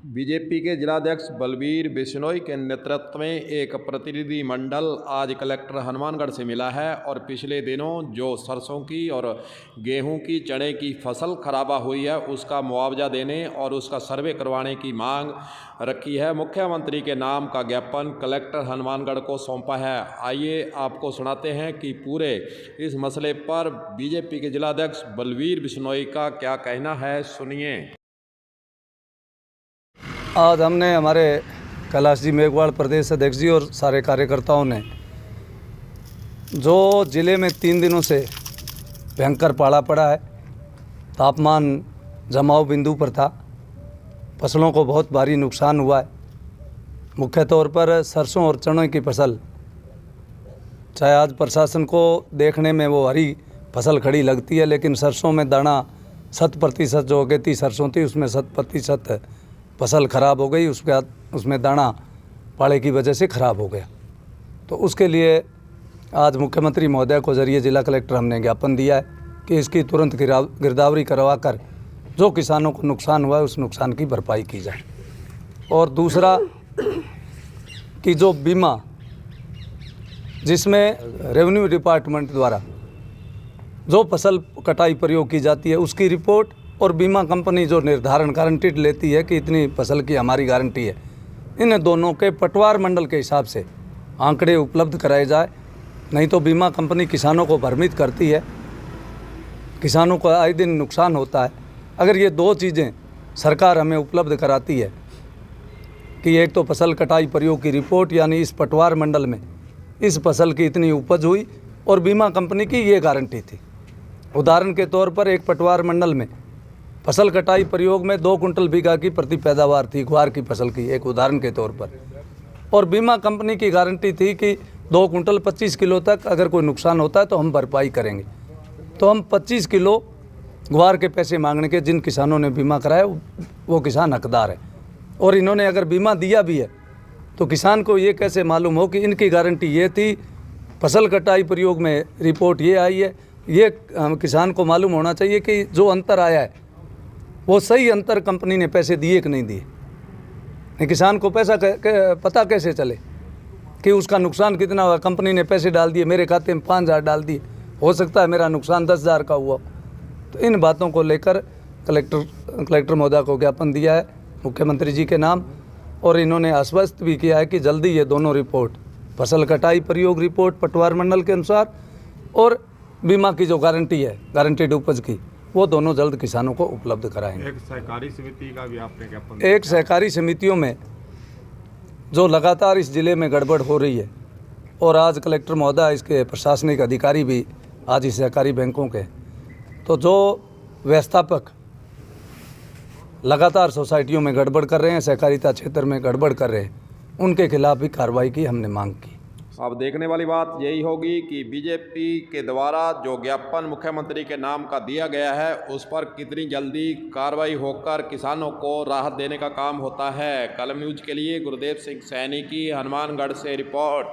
BJP के जिलाध्यक्ष बलबीर बिश्नोई के नेतृत्व में एक प्रतिनिधि मंडल आज कलेक्टर हनुमानगढ़ से मिला है और पिछले दिनों जो सरसों की और गेहूं की, चने की फसल खराबा हुई है उसका मुआवजा देने और उसका सर्वे करवाने की मांग रखी है। मुख्यमंत्री के नाम का ज्ञापन कलेक्टर हनुमानगढ़ को सौंपा है। आइए आपको सुनाते हैं कि पूरे इस मसले पर बीजेपी के जिलाध्यक्ष बलबीर बिश्नोई का क्या कहना है, सुनिए। आज हमने हमारे कैलाश जी मेघवाल प्रदेश अध्यक्ष जी और सारे कार्यकर्ताओं ने जो ज़िले में 3 दिनों से भयंकर पाला पड़ा है, तापमान जमाव बिंदु पर था, फसलों को बहुत भारी नुकसान हुआ है। मुख्य तौर पर सरसों और चने की फसल, चाहे आज प्रशासन को देखने में वो हरी फसल खड़ी लगती है, लेकिन सरसों में दाना 100% जो अगेती सरसों थी उसमें 100% फसल ख़राब हो गई। उसके बाद उसमें दाना पाले की वजह से ख़राब हो गया। तो उसके लिए आज मुख्यमंत्री महोदय को जरिए जिला कलेक्टर हमने ज्ञापन दिया है कि इसकी तुरंत गिरदावरी करवाकर जो किसानों को नुकसान हुआ है उस नुकसान की भरपाई की जाए। और दूसरा कि जो बीमा जिसमें रेवेन्यू डिपार्टमेंट द्वारा जो फसल कटाई प्रयोग की जाती है उसकी रिपोर्ट और बीमा कंपनी जो निर्धारण गारंटी लेती है कि इतनी फसल की हमारी गारंटी है, इन दोनों के पटवार मंडल के हिसाब से आंकड़े उपलब्ध कराए जाए। नहीं तो बीमा कंपनी किसानों को भ्रमित करती है, किसानों को आए दिन नुकसान होता है। अगर ये 2 चीज़ें सरकार हमें उपलब्ध कराती है कि एक तो फसल कटाई प्रयोग की रिपोर्ट, यानी इस पटवार मंडल में इस फसल की इतनी उपज हुई, और बीमा कंपनी की ये गारंटी थी। उदाहरण के तौर पर एक पटवार मंडल में फसल कटाई प्रयोग में 2 कुंटल बीघा की प्रति पैदावार थी ग्वार की फसल की, एक उदाहरण के तौर पर, और बीमा कंपनी की गारंटी थी कि 2 कुंटल 25 किलो तक अगर कोई नुकसान होता है तो हम भरपाई करेंगे। तो हम 25 किलो ग्वार के पैसे मांगने के जिन किसानों ने बीमा कराया वो किसान हकदार है। और इन्होंने अगर बीमा दिया भी है तो किसान को ये कैसे मालूम हो कि इनकी गारंटी ये थी, फसल कटाई प्रयोग में रिपोर्ट ये आई है। ये किसान को मालूम होना चाहिए कि जो अंतर आया है वो सही अंतर कंपनी ने पैसे दिए कि नहीं दिए। किसान को पैसा पता कैसे चले कि उसका नुकसान कितना हुआ? कंपनी ने पैसे डाल दिए, मेरे खाते में 5,000 डाल दिए, हो सकता है मेरा नुकसान 10,000 का हुआ। तो इन बातों को लेकर कलेक्टर महोदय को ज्ञापन दिया है मुख्यमंत्री जी के नाम, और इन्होंने आश्वस्त भी किया है कि जल्दी ये दोनों रिपोर्ट, फसल कटाई प्रयोग रिपोर्ट पटवार मंडल के अनुसार और बीमा की जो गारंटी है, गारंटीड उपज की, वो दोनों जल्द किसानों को उपलब्ध कराएंगे। एक सहकारी समिति का भी आपने ज्ञापन, एक सहकारी समितियों में जो लगातार इस ज़िले में गड़बड़ हो रही है, और आज कलेक्टर महोदय, इसके प्रशासनिक अधिकारी भी आज इस सहकारी बैंकों के, तो जो व्यवस्थापक लगातार सोसाइटियों में गड़बड़ कर रहे हैं, सहकारिता क्षेत्र में गड़बड़ कर रहे हैं, उनके खिलाफ भी कार्रवाई की हमने मांग की। अब देखने वाली बात यही होगी कि बीजेपी के द्वारा जो ज्ञापन मुख्यमंत्री के नाम का दिया गया है उस पर कितनी जल्दी कार्रवाई होकर किसानों को राहत देने का काम होता है। कलम न्यूज़ के लिए गुरुदेव सिंह सैनी की हनुमानगढ़ से रिपोर्ट।